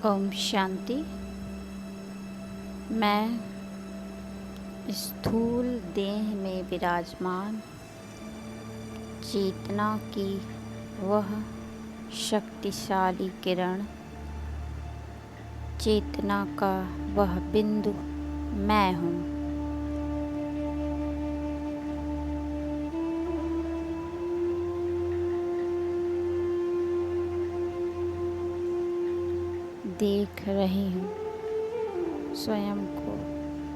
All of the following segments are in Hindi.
ओम शांति। मैं स्थूल देह में विराजमान चेतना की वह शक्तिशाली किरण, चेतना का वह बिंदु मैं हूँ। देख रही हूँ स्वयं को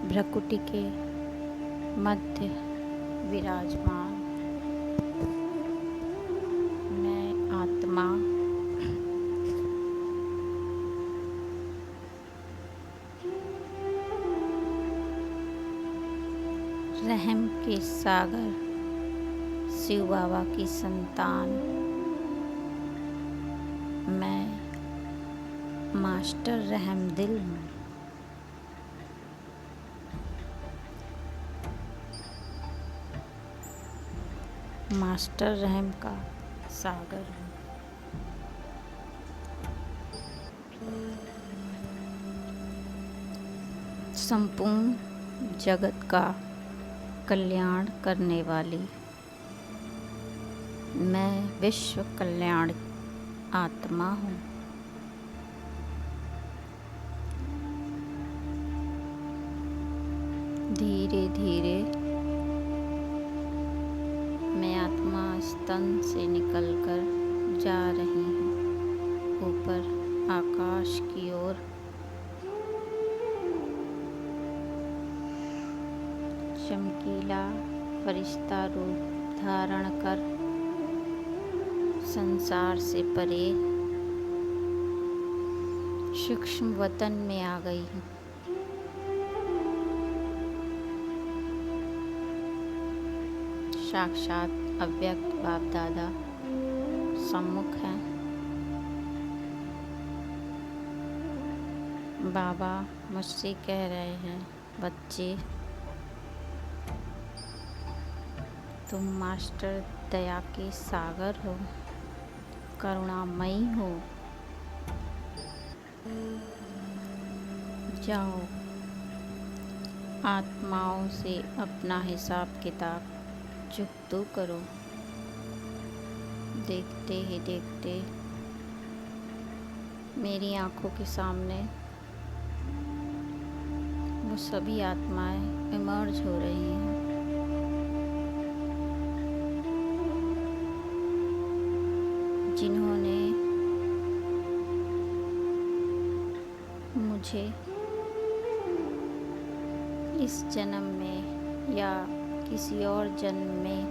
भ्रकुटी के मध्य विराजमान। मैं आत्मा रहम के सागर शिव बाबा की संतान। मैं मास्टर रहम दिल हूँ। मास्टर रहम का सागर हूँ। संपूर्ण जगत का कल्याण करने वाली मैं विश्व कल्याण आत्मा हूँ। धीरे धीरे मैं आत्मा स्तन से निकलकर जा रही हूँ ऊपर आकाश की ओर। चमकीला फरिश्ता रूप धारण कर संसार से परे सूक्ष्म वतन में आ गई हूँ। साक्षात अव्यक्त बाप दादा सम्मुख हैं। बाबा मुझसे कह रहे हैं, बच्चे तुम मास्टर दया के सागर हो, करुणामयी हो। जाओ आत्माओं से अपना हिसाब किताब चुकतो करो। देखते ही देखते मेरी आंखों के सामने वो सभी आत्माएं इमर्ज हो रही हैं। जिन्होंने मुझे इस जन्म में या किसी और जन्म में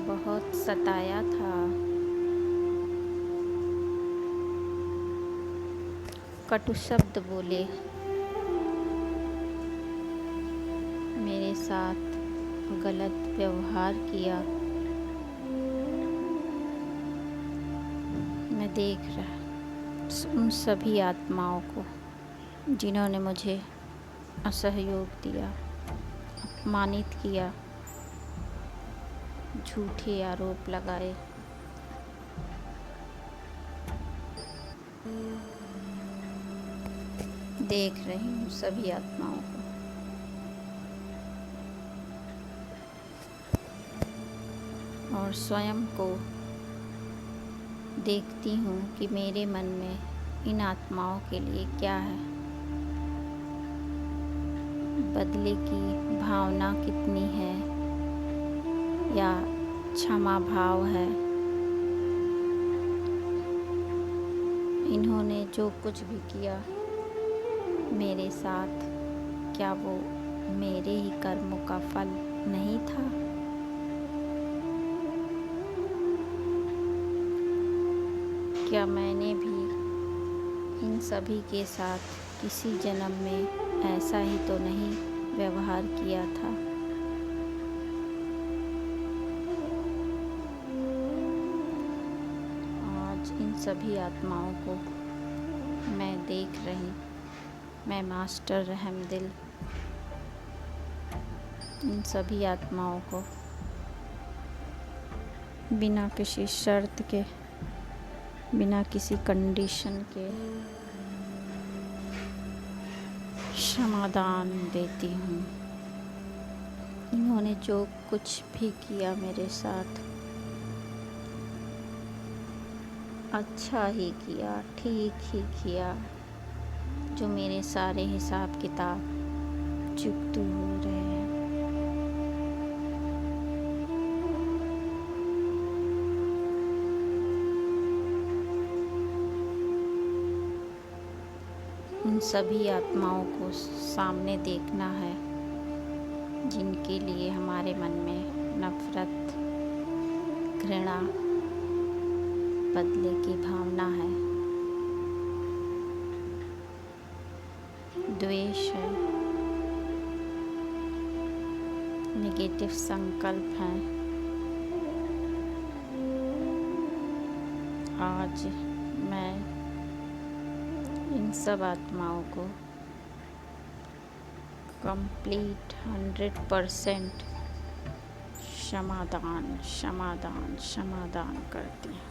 बहुत सताया था, कटु शब्द बोले, मेरे साथ गलत व्यवहार किया। मैं देख रहा उन सभी आत्माओं को जिन्होंने मुझे असहयोग दिया, अपमानित किया, झूठे आरोप लगाए। देख रही हूँ सभी आत्माओं को। और स्वयं को देखती हूँ कि मेरे मन में इन आत्माओं के लिए क्या है, बदले की भावना कितनी है या क्षमा भाव है। इन्होंने जो कुछ भी किया मेरे साथ, क्या वो मेरे ही कर्मों का फल नहीं था? क्या मैंने भी इन सभी के साथ किसी जन्म में ऐसा ही तो नहीं व्यवहार किया था? आज इन सभी आत्माओं को मैं देख रही, मैं मास्टर रहम दिल इन सभी आत्माओं को बिना किसी शर्त के बिना किसी कंडीशन के समाधान देती हूँ। इन्होंने जो कुछ भी किया मेरे साथ अच्छा ही किया, ठीक ही किया। जो मेरे सारे हिसाब किताब चुकते हो रहे हैं। उन सभी आत्माओं को सामने देखना है जिनके लिए हमारे मन में नफरत, घृणा, बदले की भावना है, द्वेष है, नेगेटिव संकल्प हैं। आज मैं इन सब आत्माओं को कंप्लीट 100% समाधान करती हूँ।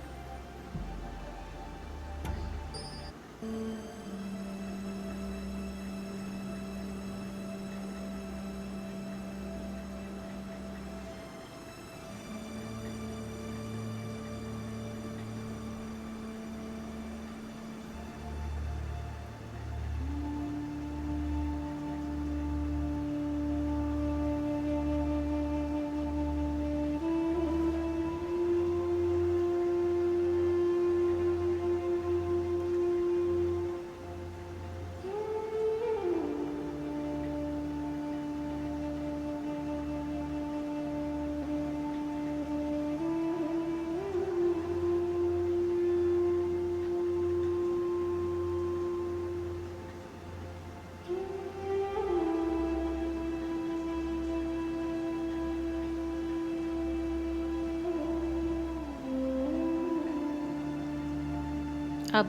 अब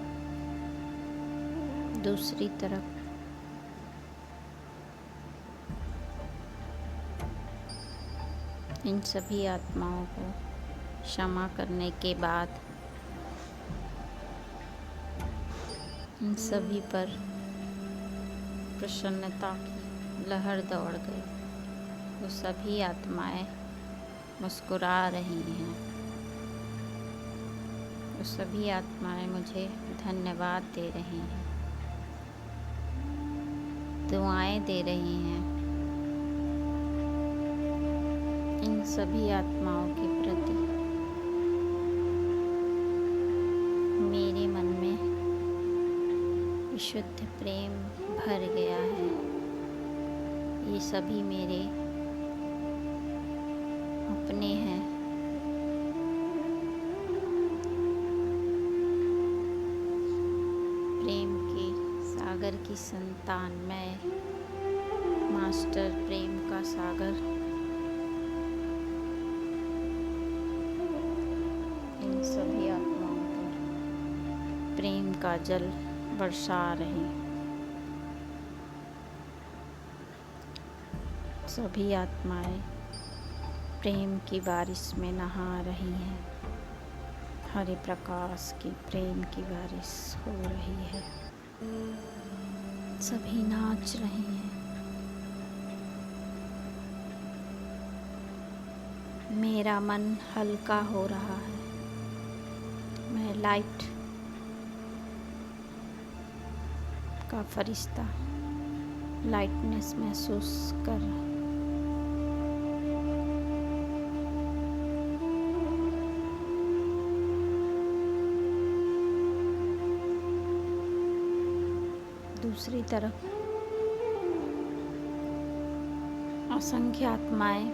दूसरी तरफ इन सभी आत्माओं को क्षमा करने के बाद इन सभी पर प्रसन्नता की लहर दौड़ गई। वो सभी आत्माएं मुस्कुरा रही हैं। वो सभी आत्माएं मुझे धन्यवाद दे रही हैं, दुआएं दे रही हैं। इन सभी आत्माओं के प्रति मेरे मन में विशुद्ध प्रेम भर गया है। ये सभी मेरे अपने हैं। प्रेम के सागर की संतान मैं, मास्टर प्रेम का सागर इन सभी आत्माओं पर प्रेम का जल बरसा रही। सभी आत्माएं प्रेम की बारिश में नहा रही हैं। हरे प्रकाश की प्रेम की बारिश हो रही है। सभी नाच रहे हैं। मेरा मन हल्का हो रहा है। मैं लाइट का फरिश्ता, लाइटनेस महसूस कर रहा हूँ। दूसरी तरफ असंख्य आत्माएं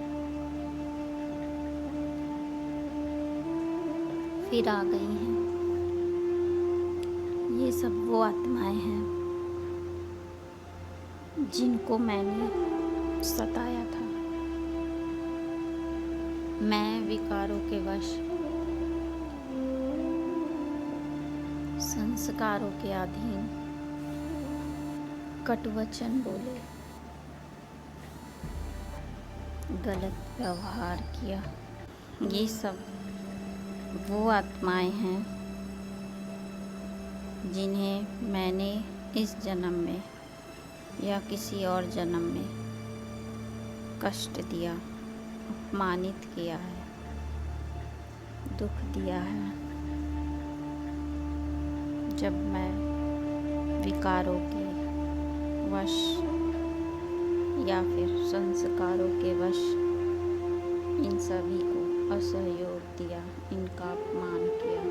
फिर आ गई हैं। ये सब वो आत्माएं हैं जिनको मैंने सताया था। मैं विकारों के वश, संस्कारों के अधीन कटुवचन बोले, गलत व्यवहार किया। ये सब वो आत्माएं हैं जिन्हें मैंने इस जन्म में या किसी और जन्म में कष्ट दिया, अपमानित किया है, दुख दिया है। जब मैं विकारों के वश या फिर संस्कारों के वश इन सभी को असहयोग दिया, इनका अपमान किया,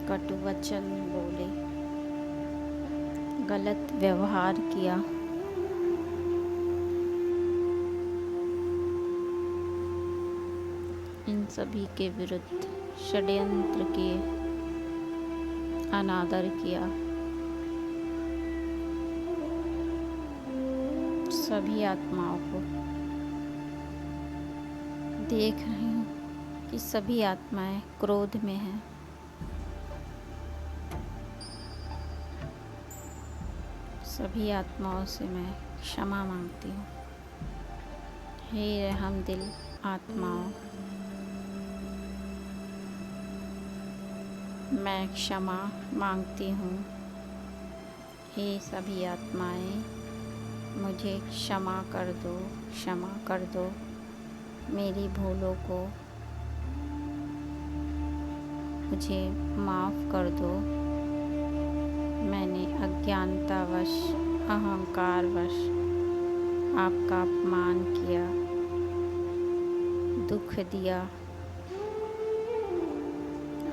कटु वचन बोले, गलत व्यवहार किया, इन सभी के विरुद्ध षड्यंत्र किए, अनादर किया। सभी आत्माओं को देख रही हूँ कि सभी आत्माएं क्रोध में हैं। सभी आत्माओं से मैं क्षमा मांगती हूँ। हे रहमदिल आत्माओं, मैं क्षमा मांगती हूँ। हे सभी आत्माएं, मुझे क्षमा कर दो, क्षमा कर दो। मेरी भूलों को मुझे माफ़ कर दो। मैंने अज्ञानतावश, अहंकारवश आपका अपमान किया, दुख दिया,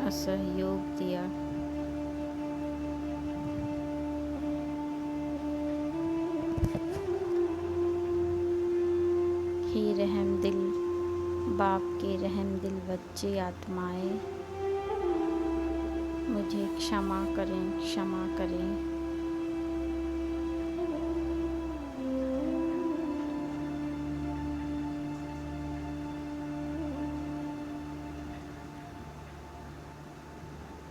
असहयोग दिया। हे रहमदिल बाप के रहमदिल बच्चे आत्माएं, मुझे क्षमा करें, क्षमा करें।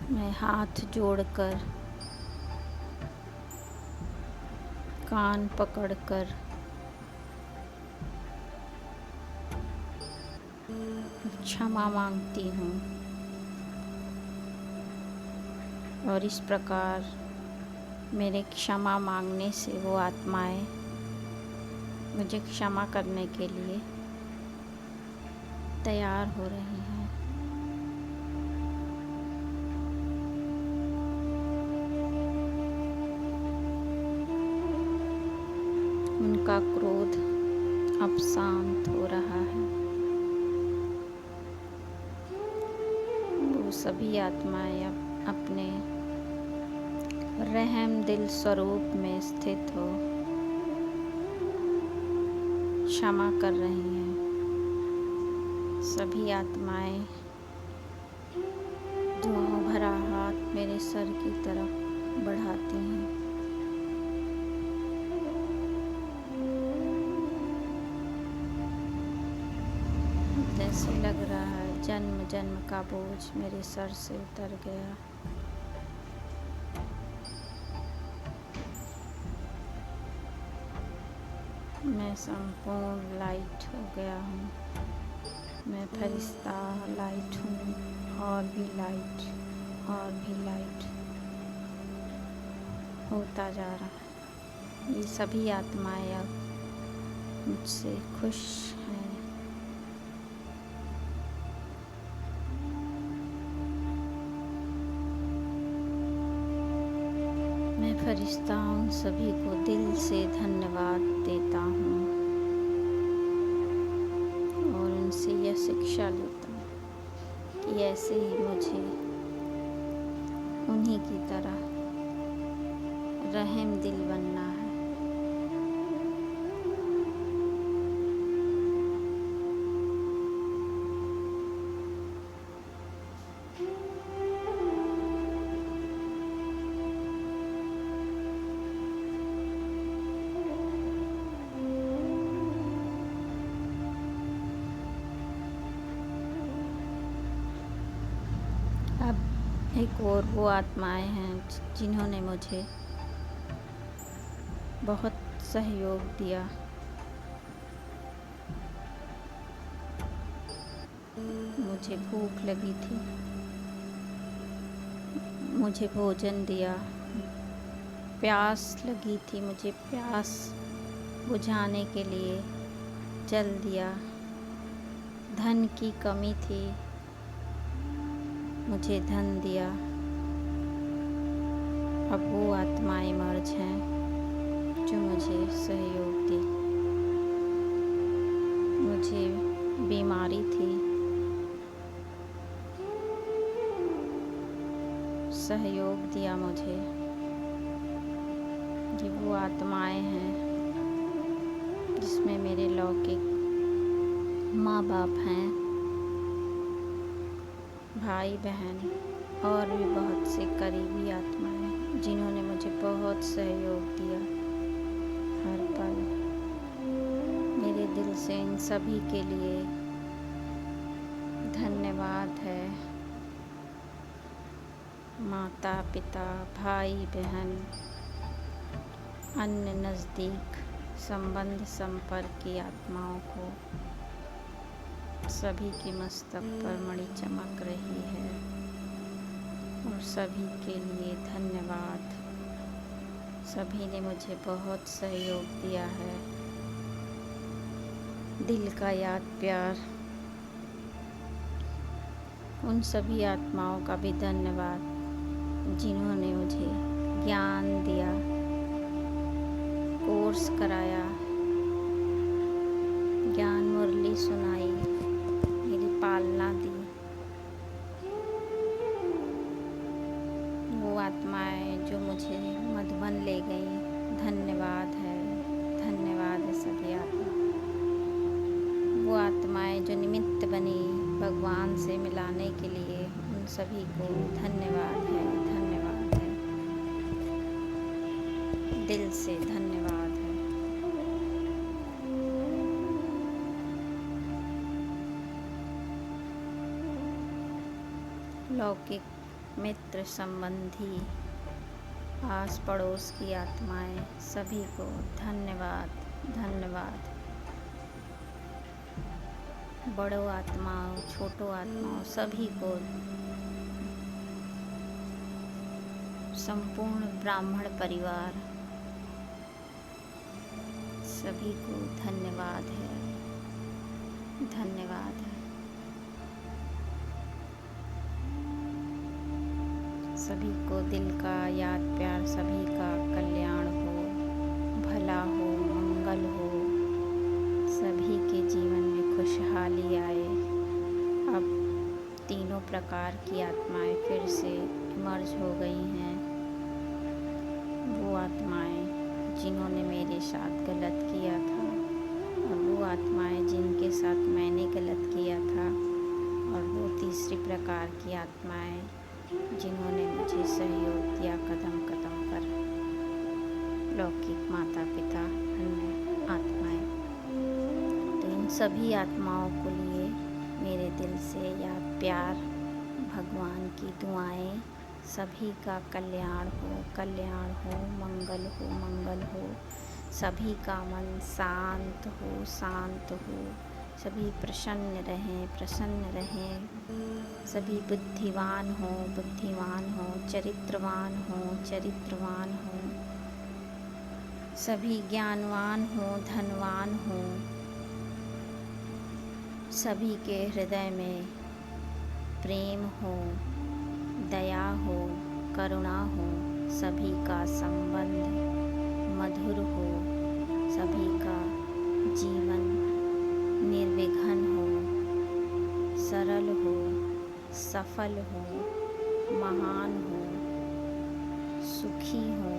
मैं हाथ जोड़कर, कान पकड़कर क्षमा मांगती हूँ। और इस प्रकार मेरे क्षमा मांगने से वो आत्माएं मुझे क्षमा करने के लिए तैयार हो रही हैं। उनका क्रोध अब शांत हो रहा है। वो सभी आत्माएं अब अपने रहम दिल स्वरूप में स्थित हो क्षमा कर रही हैं। सभी आत्माएं दुआओं भरा हाथ मेरे सर की तरफ बढ़ाती हैं। जैसे लग रहा है जन्म जन्म का बोझ मेरे सर से उतर गया। मैं संपूर्ण लाइट हो गया हूँ। मैं फरिश्ता लाइट हूँ, और भी लाइट, और भी लाइट होता जा रहा है। ये सभी आत्माएं अब मुझसे खुश हैं। मैं फरिश्ताओं सभी को दिल से धन्यवाद देता हूँ और उनसे यह शिक्षा लेता हूँ कि ऐसे ही मुझे उन्हीं की तरह रहम दिल बनना है। अब एक और वो आत्माएं हैं जिन्होंने मुझे बहुत सहयोग दिया। मुझे भूख लगी थी, मुझे भोजन दिया। प्यास लगी थी, मुझे प्यास बुझाने के लिए जल दिया। धन की कमी थी, मुझे धन दिया। अब वो आत्माएं मर्ज हैं जो मुझे सहयोग दी। मुझे बीमारी थी, सहयोग दिया मुझे। ये वो आत्माएं हैं जिसमें मेरे लौकिक माँ बाप हैं, भाई बहन और भी बहुत से करीबी आत्माएं जिन्होंने मुझे बहुत सहयोग दिया हर पल। मेरे दिल से इन सभी के लिए धन्यवाद है। माता पिता, भाई बहन, अन्य नज़दीक संबंध संपर्क की आत्माओं को, सभी के मस्तक पर मणि चमक रही है और सभी के लिए धन्यवाद। सभी ने मुझे बहुत सहयोग दिया है। दिल का याद प्यार। उन सभी आत्माओं का भी धन्यवाद जिन्होंने मुझे ज्ञान दिया, कोर्स कराया, ज्ञान मुरली सुनाई, मेरी पालना दी। वो आत्माएं जो मुझे मधुबन ले गई, धन्यवाद है, धन्यवाद है सभी आत्मा। वो आत्माएं जो निमित्त बनी भगवान से मिलाने के लिए, उन सभी को धन्यवाद है, धन्यवाद है, दिल से धन्यवाद है। लौकिक मित्र संबंधी, आस पड़ोस की आत्माएं, सभी को धन्यवाद, धन्यवाद। बड़ों आत्माओं, छोटों आत्माओं, सभी को, संपूर्ण ब्राह्मण परिवार, सभी को धन्यवाद है, धन्यवाद है। सभी को दिल का याद प्यार, सभी का कल्याण हो, भला हो, मंगल हो, सभी के जीवन में खुशहाली आए। अब तीनों प्रकार की आत्माएं फिर से इमर्ज हो गई हैं। वो आत्माएं जिन्होंने मेरे साथ गलत किया था और वो आत्माएं जिनके साथ मैंने गलत किया था, और वो तीसरी प्रकार की आत्माएं जिन्होंने मुझे सहयोग दिया कदम कदम पर, लौकिक माता पिता, अन्य आत्माएं। तो इन सभी आत्माओं को लिए मेरे दिल से याद प्यार, भगवान की दुआएं, सभी का कल्याण हो, कल्याण हो, मंगल हो, मंगल हो, सभी का मन शांत हो, शांत हो, सभी प्रसन्न रहें, प्रसन्न रहें, सभी बुद्धिवान हो, बुद्धिमान हो, चरित्रवान हो, चरित्रवान हो, सभी ज्ञानवान हो, धनवान हो, सभी के हृदय में प्रेम हो, दया हो, करुणा हो, सभी का संबंध मधुर हो, सभी का जीवन निर्विघ्न हो, सरल हो, सफल हो, महान हो, सुखी हो,